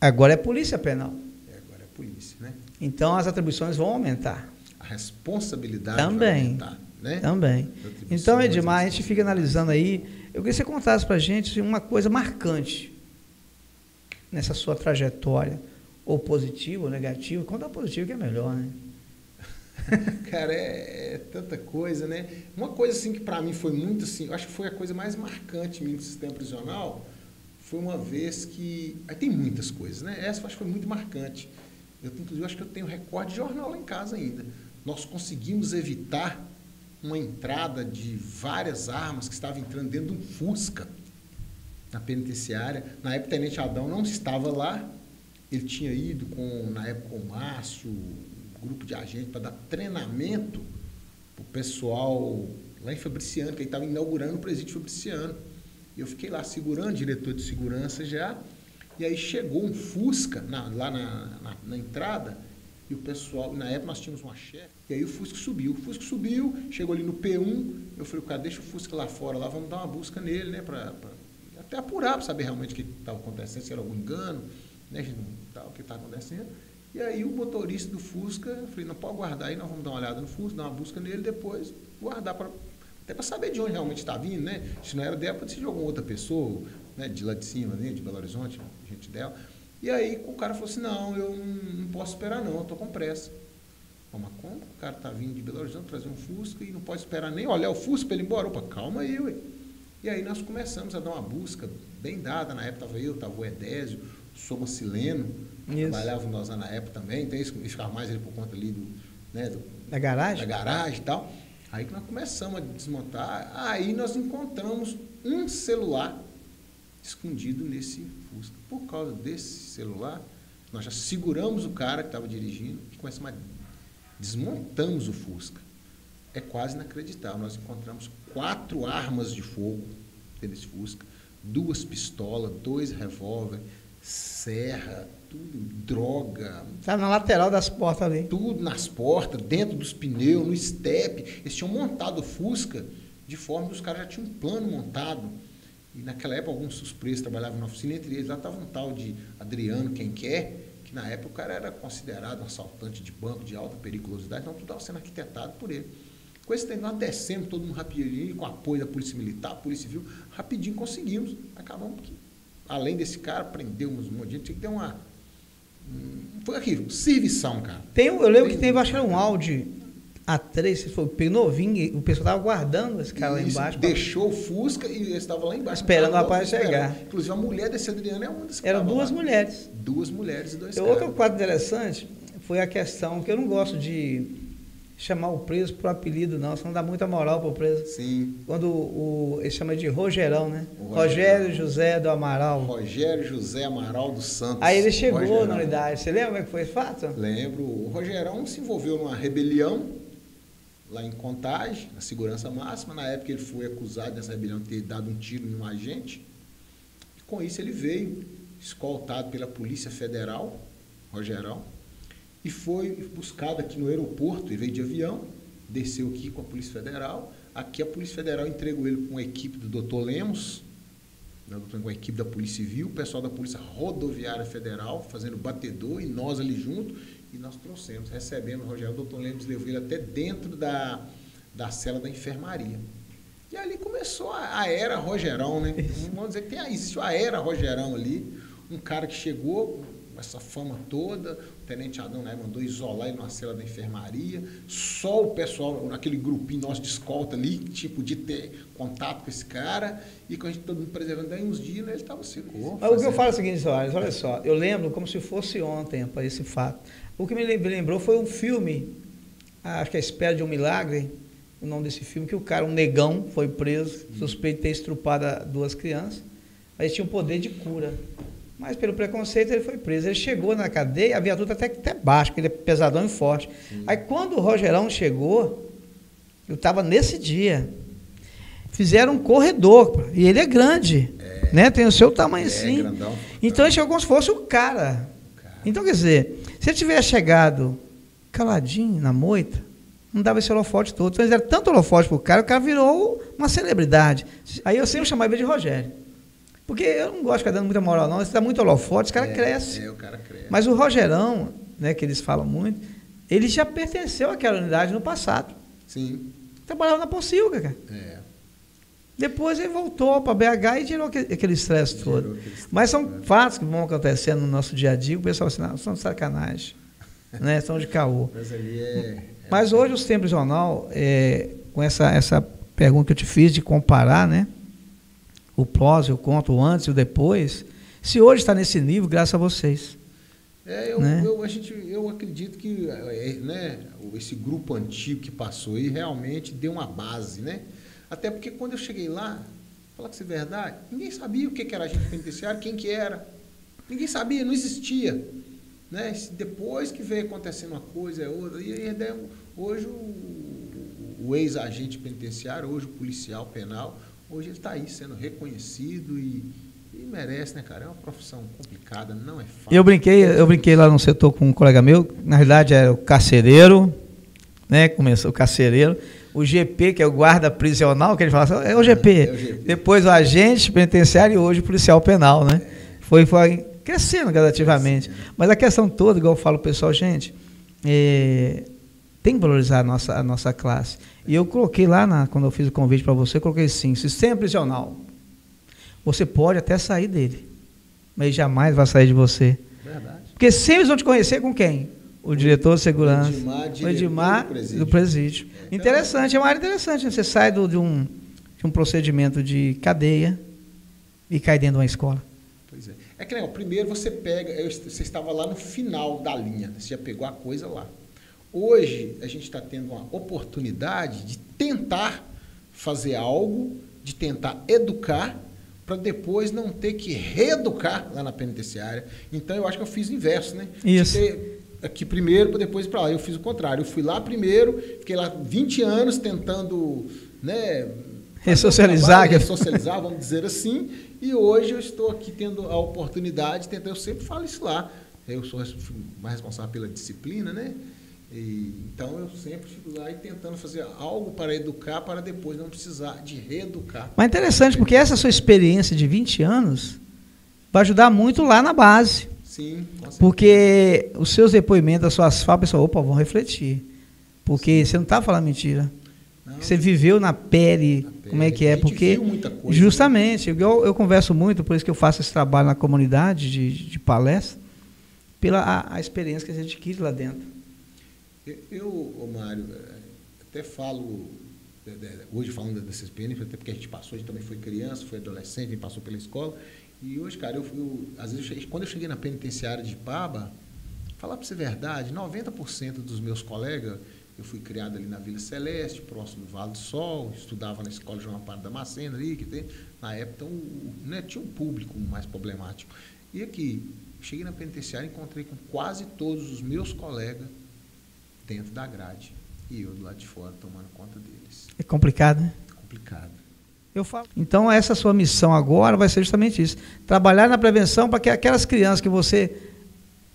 Agora é polícia penal. Agora é polícia, né? Então, as atribuições vão aumentar. A responsabilidade também, vai aumentar, né? Também. Então, Edmar, a gente fica analisando aí. Eu queria que você contasse para a gente uma coisa marcante nessa sua trajetória, ou positiva ou negativa. Conta positivo que é melhor, né? Cara, é tanta coisa, né? Uma coisa assim que para mim foi muito assim, eu acho que foi a coisa mais marcante no sistema prisional, foi uma vez que... Aí tem muitas coisas, né? Essa eu acho que foi muito marcante. Inclusive, acho que eu tenho recorde de jornal lá em casa ainda. Nós conseguimos evitar uma entrada de várias armas que estavam entrando dentro de um Fusca na penitenciária. Na época, o Tenente Adão não estava lá. Ele tinha ido, na época, com o Márcio, um grupo de agentes, para dar treinamento para o pessoal lá em Fabriciano, que ele estava inaugurando o presídio Fabriciano. E eu fiquei lá segurando, diretor de segurança já. E aí chegou um Fusca lá na entrada. E o pessoal, na época nós tínhamos uma chefe, e aí o Fusca subiu. O Fusca subiu, chegou ali no P1, eu falei, cara, deixa o Fusca lá fora, lá vamos dar uma busca nele, né, para até apurar, para saber realmente o que estava acontecendo, se era algum engano, né, o que estava acontecendo. E aí o motorista do Fusca, eu falei, não pode guardar aí, nós vamos dar uma olhada no Fusca, dar uma busca nele, depois guardar, até para saber de onde realmente está vindo, né, se não era dela, pode ser de alguma outra pessoa, né, de lá de cima, né, de Belo Horizonte, gente dela. E aí o cara falou assim, não, eu não posso esperar não, eu estou com pressa. Mas como? O cara está vindo de Belo Horizonte trazer um Fusca e não pode esperar nem olhar o Fusca para ele ir embora. Opa, calma aí, ué. E aí nós começamos a dar uma busca bem dada. Na época estava o Edésio, o Soma Sileno, trabalhava nós lá na época também, então eles ficavam mais ali por conta ali da garagem? Da garagem e tal. Aí que nós começamos a desmontar, aí nós encontramos um celular escondido nesse Fusca. Por causa desse celular, nós já seguramos o cara que estava dirigindo e começamos desmontamos o Fusca. É quase inacreditável. Nós encontramos 4 armas de fogo dentro desse Fusca, 2 pistolas, 2 revólver, serra, tudo, droga. Estava na lateral das portas ali. Tudo nas portas, dentro dos pneus, no estepe. Eles tinham montado o Fusca de forma que os caras já tinham um plano montado. E naquela época, alguns surpresos trabalhavam na oficina, entre eles lá estava um tal de Adriano Quem Quer, que na época o cara era considerado um assaltante de banco de alta periculosidade, então tudo estava sendo arquitetado por ele. Com esse tempo, nós descemos todo mundo rapidinho, com apoio da Polícia Militar, Polícia Civil, rapidinho conseguimos. Acabamos que, além desse cara, prendemos um monte de gente, tinha que ter uma... Foi aqui, servição, cara. Eu lembro que teve, acho que era um Audi A3, se for novinho, o pessoal estava guardando esse cara lá embaixo. Deixou o Fusca e ele estava lá embaixo. Esperando o rapaz chegar. Inclusive, a mulher desse Adriano é uma das que eram 2 mulheres. 2 mulheres e 2 caras. Outro quadro interessante foi a questão que eu não gosto de chamar o preso por apelido, não, senão dá muita moral para o preso. Sim. Quando ele chama de Rogerão, né? Rogério José do Amaral. Rogério José Amaral dos Santos. Aí ele chegou na unidade. Você lembra como é que foi esse fato? Lembro. O Rogerão se envolveu numa rebelião lá em Contagem, na segurança máxima. Na época ele foi acusado nessa rebelião de ter dado um tiro em um agente. E com isso ele veio escoltado pela Polícia Federal, Rogerão, e foi buscado aqui no aeroporto. Ele veio de avião, desceu aqui com a Polícia Federal. Aqui a Polícia Federal entregou ele com a equipe do Dr. Lemos, né, com a equipe da Polícia Civil, o pessoal da Polícia Rodoviária Federal fazendo batedor e nós ali junto. E nós trouxemos, recebemos o Rogério, o Dr. Lemos levou ele até dentro da cela da enfermaria. E ali começou a era Rogerão, né? Vamos dizer que existiu a era Rogerão ali. Um cara que chegou com essa fama toda, o Tenente Adão, né, mandou isolar ele numa cela da enfermaria. Só o pessoal, naquele grupinho nosso de escolta ali, tipo, de ter contato com esse cara. E com a gente todo mundo preservando, daí uns dias, né, ele estava seguro. Mas o que eu falo é o seguinte, Soares, olha só, eu lembro como se fosse ontem para esse fato. O que me lembrou foi um filme, acho que é A Espera de um Milagre, o nome desse filme, que o cara, um negão, foi preso, suspeito de ter estrupado 2 crianças, mas tinha um poder de cura. Mas pelo preconceito ele foi preso. Ele chegou na cadeia, a viatura até baixa, porque ele é pesadão e forte. Sim. Aí quando o Rogerão chegou, eu estava nesse dia, fizeram um corredor, e ele é grande, né? Tem o seu tamanho assim. Grandão. Então ele chegou como se fosse o cara. Então, quer dizer, se ele tivesse chegado caladinho na moita, não dava esse holofote todo. Então eles deram tanto holofote pro cara, o cara virou uma celebridade. Aí eu sempre chamava ele de Rogério. Porque eu não gosto de ficar dando muita moral, não. Se dá muito holofote, os caras crescem. O cara cresce. Mas o Rogerão, né, que eles falam muito, ele já pertenceu àquela unidade no passado. Sim. Trabalhava na Pocilga, cara. Depois ele voltou para BH e tirou aquele estresse todo. Mas são fatos que vão acontecendo no nosso dia a dia, o pessoal assim, não, são de sacanagem, né, são de caô. Mas ali Mas hoje o sistema prisional, com essa pergunta que eu te fiz de comparar, né, o prós, o contra, o antes e o depois, se hoje está nesse nível, graças a vocês. Eu acredito que, né, esse grupo antigo que passou aí realmente deu uma base, né? Até porque quando eu cheguei lá, falar que isso é verdade, ninguém sabia o que era agente penitenciário, quem que era. Ninguém sabia, não existia. Né? Depois que veio acontecendo uma coisa, outra, e hoje o ex-agente penitenciário, hoje o policial penal, hoje ele está aí sendo reconhecido e merece, né, cara? É uma profissão complicada, não é fácil. Eu brinquei lá no setor com um colega meu, na realidade era o carcereiro, né? Começou o carcereiro, o GP, que é o guarda prisional, que ele fala assim, é o GP. Depois o agente penitenciário e hoje o policial penal, né? Foi crescendo gradativamente. Mas a questão toda, igual eu falo pro pessoal, gente, tem que valorizar a nossa classe. E eu coloquei lá, quando eu fiz o convite para você, eu coloquei assim, sistema prisional. Você pode até sair dele, mas jamais vai sair de você. Verdade. Porque sempre eles vão te conhecer com quem? O diretor de segurança. O Edmar do presídio. Interessante, é uma área interessante. Né? Você sai de um procedimento de cadeia e cai dentro de uma escola. Pois é. É que, né, primeiro você você estava lá no final da linha, você já pegou a coisa lá. Hoje, a gente está tendo uma oportunidade de tentar fazer algo, de tentar educar, para depois não ter que reeducar lá na penitenciária. Então, eu acho que eu fiz o inverso, né? Isso. Aqui primeiro, para depois ir para lá. Eu fiz o contrário. Eu fui lá primeiro, fiquei lá 20 anos tentando, né, ressocializar, vamos dizer assim, e hoje eu estou aqui tendo a oportunidade, eu sempre falo isso lá. Eu sou mais responsável pela disciplina, né? Então eu sempre fico lá e tentando fazer algo para educar, para depois não precisar de reeducar. Mas é interessante, porque essa sua experiência de 20 anos vai ajudar muito lá na base. Sim, com certeza. Porque os seus depoimentos, as suas falas, o pessoal, opa, vão refletir. Porque você não está falando mentira. Não. Você viveu na pele, como é que é? Porque viu muita coisa, justamente, né? eu converso muito, por isso que eu faço esse trabalho na comunidade de palestra, pela a experiência que a gente adquire lá dentro. Mário, até falo, hoje falando dessa experiência, até porque a gente passou, a gente também foi criança, foi adolescente, a gente passou pela escola, e hoje, cara, às vezes, quando eu cheguei na penitenciária de Paba, falar para você a verdade, 90% dos meus colegas, eu fui criado ali na Vila Celeste, próximo do Vale do Sol, estudava na escola João Amparo Damasceno ali, que tem, na época, então, né, tinha um público mais problemático. E aqui, cheguei na penitenciária e encontrei com quase todos os meus colegas dentro da grade, e eu do lado de fora tomando conta deles. É complicado, né? Complicado. Eu falo. Então, essa sua missão agora vai ser justamente isso. Trabalhar na prevenção para que aquelas crianças que você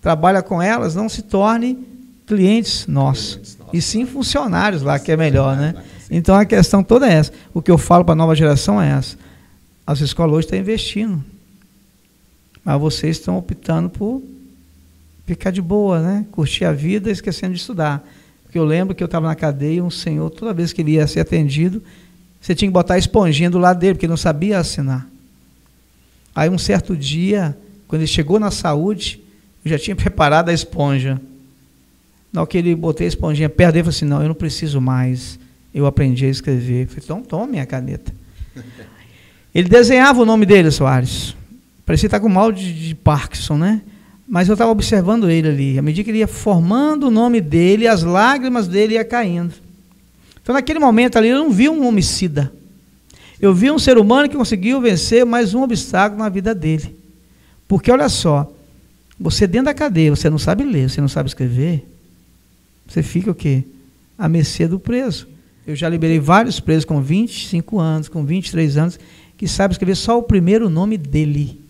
trabalha com elas não se tornem clientes nossos, e sim funcionários lá, que é melhor, né? Então, a questão toda é essa. O que eu falo para a nova geração é essa. As escolas hoje estão investindo, mas vocês estão optando por ficar de boa, né? Curtir a vida, esquecendo de estudar. Porque eu lembro que eu estava na cadeia e um senhor, toda vez que ele ia ser atendido, você tinha que botar a esponjinha do lado dele, porque ele não sabia assinar. Aí um certo dia, quando ele chegou na saúde, eu já tinha preparado a esponja. Na hora que ele botei a esponjinha perto dele, eu falei assim, não, eu não preciso mais, eu aprendi a escrever. Eu falei, então toma minha caneta. Ele desenhava o nome dele, Soares. Parecia estar com mal de Parkinson, né? Mas eu estava observando ele ali. À medida que ele ia formando o nome dele, as lágrimas dele iam caindo. Então, naquele momento ali, eu não vi um homicida. Eu vi um ser humano que conseguiu vencer mais um obstáculo na vida dele. Porque, olha só, você dentro da cadeia, você não sabe ler, você não sabe escrever, você fica o quê? À mercê do preso. eu já liberei vários presos com 25 anos, com 23 anos, que sabem escrever só o primeiro nome dele.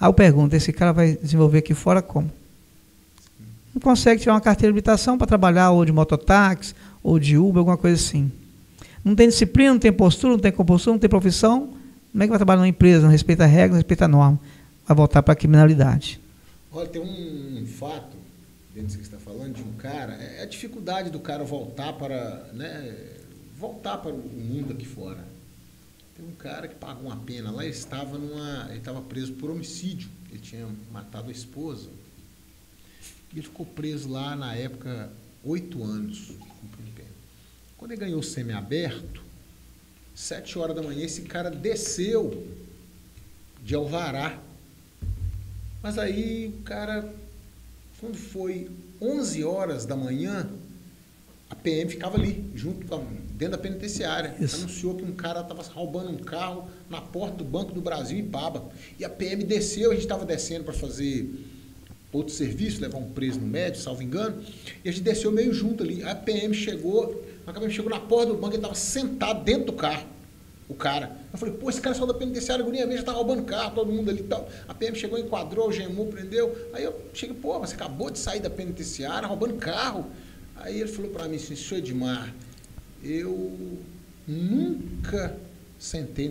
Aí eu pergunto, esse cara vai desenvolver aqui fora como? Não consegue tirar uma carteira de habilitação para trabalhar ou de mototáxi, ou de Uber, alguma coisa assim. Não tem disciplina, não tem postura, não tem compostura, não tem profissão. Como é que vai trabalhar numa empresa? Não respeita a regra, não respeita a norma. Vai voltar para a criminalidade. Olha, tem um fato, dentro disso que você está falando, de um cara, é a dificuldade do cara voltar para, né, voltar para o mundo aqui fora. Tem um cara que pagou uma pena lá, ele estava preso por homicídio. Ele tinha matado a esposa. E ele ficou preso lá, na época, 8 anos, cumprindo pena. Quando ele ganhou o semiaberto, 7 horas da manhã, esse cara desceu de alvará. Mas aí o cara, quando foi 11 horas da manhã, a PM ficava ali, dentro da penitenciária. Isso. Anunciou que um cara estava roubando um carro na porta do Banco do Brasil, em Paba. E a PM desceu, a gente estava descendo para fazer outro serviço, levar um preso no médico, salvo engano, e a gente desceu meio junto ali. A PM chegou na porta do banco, ele estava sentado dentro do carro, o cara. Eu falei, pô, esse cara saiu da penitenciária, agonia mesmo, já tá roubando carro, todo mundo ali e tal. A PM chegou, enquadrou, algemou, prendeu. Aí eu cheguei, pô, você acabou de sair da penitenciária, roubando carro. Aí ele falou para mim assim, senhor Edmar, eu nunca sentei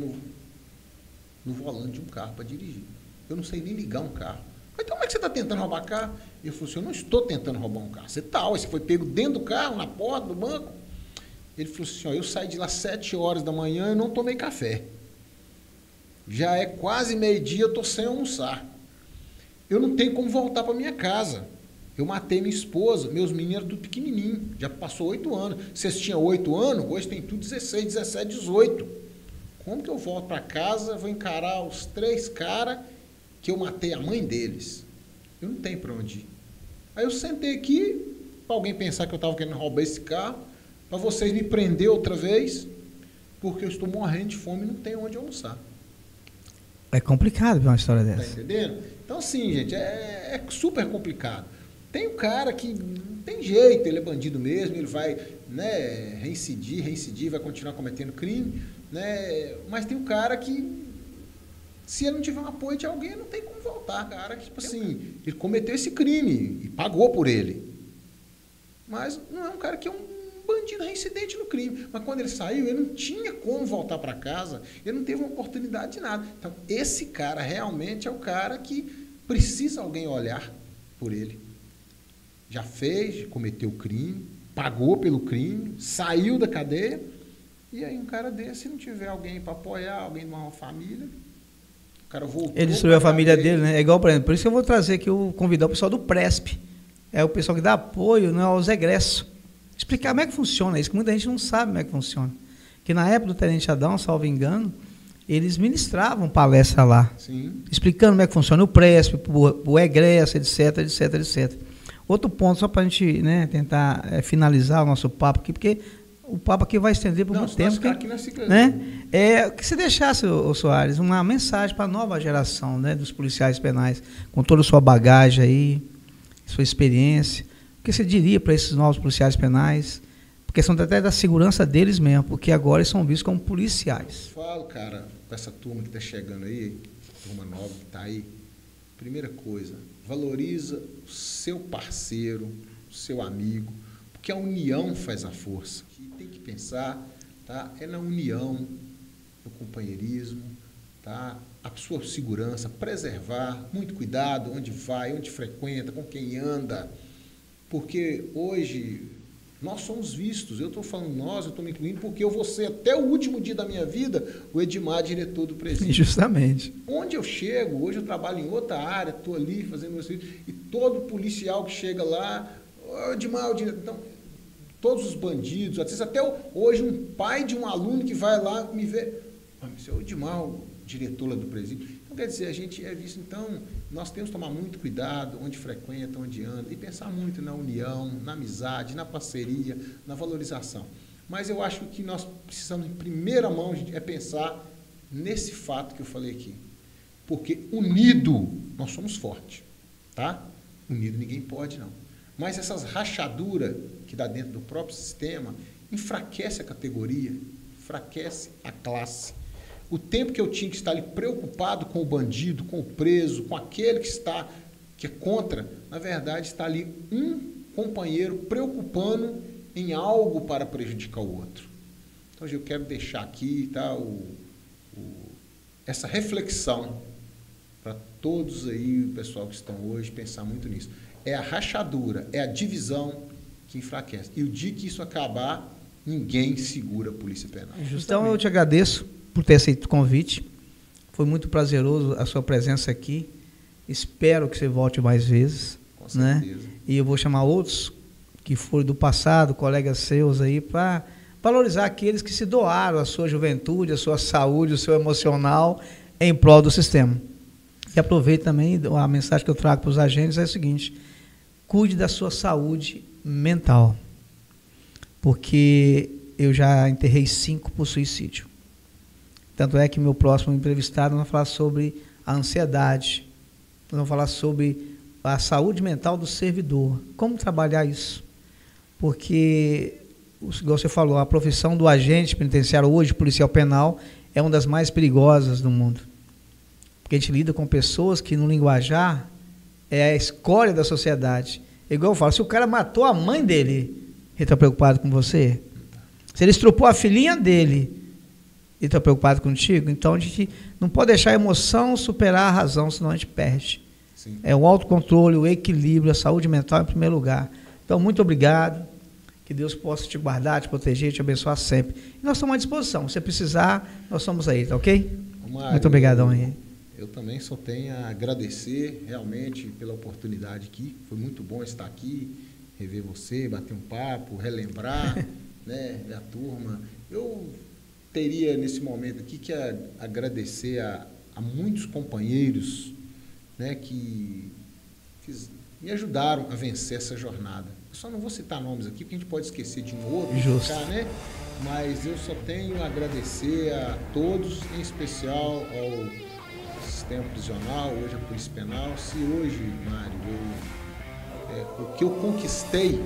no volante de um carro para dirigir. Eu não sei nem ligar um carro. Então, como é que você está tentando roubar carro? Ele falou assim, eu não estou tentando roubar um carro. Você foi pego dentro do carro, na porta do banco. Ele falou assim, ó, eu saí de lá 7 horas da manhã e não tomei café. Já é quase meio-dia, eu estou sem almoçar. Eu não tenho como voltar para minha casa. Eu matei minha esposa, meus meninos eram tudo pequenininho, já passou 8 anos. Vocês tinham 8 anos, hoje tem tudo 16, 17, 18. Como que eu volto para casa, vou encarar os 3 caras que eu matei a mãe deles? Eu não tenho para onde ir. Aí eu sentei aqui, para alguém pensar que eu estava querendo roubar esse carro, para vocês me prender outra vez, porque eu estou morrendo de fome e não tenho onde almoçar. É complicado ver uma história dessa. Tá entendendo? Então, assim, gente, é super complicado. Tem um cara que não tem jeito, ele é bandido mesmo, ele vai, né, reincidir, vai continuar cometendo crime, né? Mas tem um cara que, se ele não tiver um apoio de alguém, não tem como voltar. Cara que, tipo assim, ele cometeu esse crime e pagou por ele. Mas não é um cara que é um bandido reincidente no crime. Mas quando ele saiu, ele não tinha como voltar para casa, ele não teve uma oportunidade de nada. Então, esse cara realmente é o cara que precisa alguém olhar por ele. Já fez, cometeu crime, pagou pelo crime, saiu da cadeia, e aí um cara desse, se não tiver alguém para apoiar, alguém de uma família, o cara voltou. Ele destruiu a família dele, né? É igual, por exemplo, por isso que eu vou trazer aqui, convidar o pessoal do Presp. É o pessoal que dá apoio, né, aos egressos. Explicar como é que funciona isso, que muita gente não sabe como é que funciona. Que na época do Tenente Adão, salvo engano, eles ministravam palestra lá. Sim. Explicando como é que funciona o Presp, o egresso, etc, etc, etc. Outro ponto, só para a gente, né, tentar finalizar o nosso papo aqui, porque o papo aqui vai estender por muito tempo. Que se deixasse, ô Soares, uma mensagem para a nova geração, né, dos policiais penais, com toda a sua bagagem aí, sua experiência, o que você diria para esses novos policiais penais? Porque são até da segurança deles mesmo, porque agora eles são vistos como policiais. Eu falo, cara, com essa turma que está chegando aí, turma nova que está aí, primeira coisa, valoriza o seu parceiro, o seu amigo, porque a união faz a força. E tem que pensar, tá? É na união, no companheirismo, tá? A sua segurança, preservar, muito cuidado onde vai, onde frequenta, com quem anda, porque hoje nós somos vistos. Eu estou falando nós, eu estou me incluindo, porque eu vou ser até o último dia da minha vida o Edmar, diretor do presídio. Justamente. Onde eu chego, hoje eu trabalho em outra área, estou ali fazendo meu serviço, e todo policial que chega lá, Edmar, o diretor. Então, todos os bandidos, às vezes até hoje um pai de um aluno que vai lá me ver, mas é o Edmar, o diretor lá do presídio. Então, quer dizer, a gente é visto, então, nós temos que tomar muito cuidado onde frequenta, onde anda, e pensar muito na união, na amizade, na parceria, na valorização. Mas eu acho que nós precisamos, em primeira mão, é pensar nesse fato que eu falei aqui. Porque unido, nós somos fortes, tá? Unido ninguém pode, não. Mas essas rachaduras que dá dentro do próprio sistema, enfraquece a categoria, enfraquece a classe. O tempo que eu tinha que estar ali preocupado com o bandido, com o preso, com aquele que é contra, na verdade está ali um companheiro preocupando em algo para prejudicar o outro. Então eu quero deixar aqui, tá, essa reflexão para todos aí, o pessoal que estão hoje, pensar muito nisso. É a rachadura, é a divisão que enfraquece. E o dia que isso acabar, ninguém segura a Polícia Penal. Então eu te agradeço por ter aceito o convite. Foi muito prazeroso a sua presença aqui. Espero que você volte mais vezes. Com certeza. Né? E eu vou chamar outros que foram do passado, colegas seus aí, para valorizar aqueles que se doaram a sua juventude, a sua saúde, o seu emocional em prol do sistema. E aproveito também, a mensagem que eu trago para os agentes é o seguinte: cuide da sua saúde mental, porque eu já enterrei 5 por suicídio. Tanto é que meu próximo entrevistado vai falar sobre a ansiedade, nós vamos falar sobre a saúde mental do servidor, como trabalhar isso, porque, igual você falou, a profissão do agente penitenciário hoje, policial penal, é uma das mais perigosas do mundo. Porque a gente lida com pessoas que, no linguajar, é a escória da sociedade. Igual eu falo, se o cara matou a mãe dele, ele está preocupado com você? Se ele estrupou a filhinha dele, ele está preocupado contigo? Então a gente não pode deixar a emoção superar a razão, senão a gente perde. Sim. É o autocontrole, o equilíbrio, a saúde mental em primeiro lugar. Então, muito obrigado. Que Deus possa te guardar, te proteger, te abençoar sempre. E nós estamos à disposição. Se você precisar, nós estamos aí, tá ok? Mário, muito obrigadão aí. Eu também só tenho a agradecer realmente pela oportunidade aqui. Foi muito bom estar aqui, rever você, bater um papo, relembrar, né, a turma. Eu teria nesse momento aqui que agradecer a muitos companheiros, né, que me ajudaram a vencer essa jornada. Eu só não vou citar nomes aqui, porque a gente pode esquecer de um outro, ficar, né? Mas eu só tenho a agradecer a todos, em especial ao sistema prisional, hoje a Polícia Penal. Se hoje, Mário, o que eu conquistei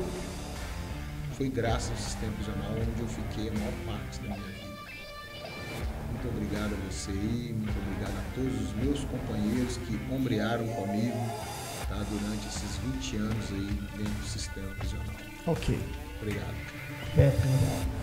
foi graças ao sistema prisional, onde eu fiquei a maior parte da minha vida. Muito obrigado a você aí, muito obrigado a todos os meus companheiros que ombrearam comigo, tá, durante esses 20 anos aí dentro do sistema prisional. Ok. Obrigado. Obrigado.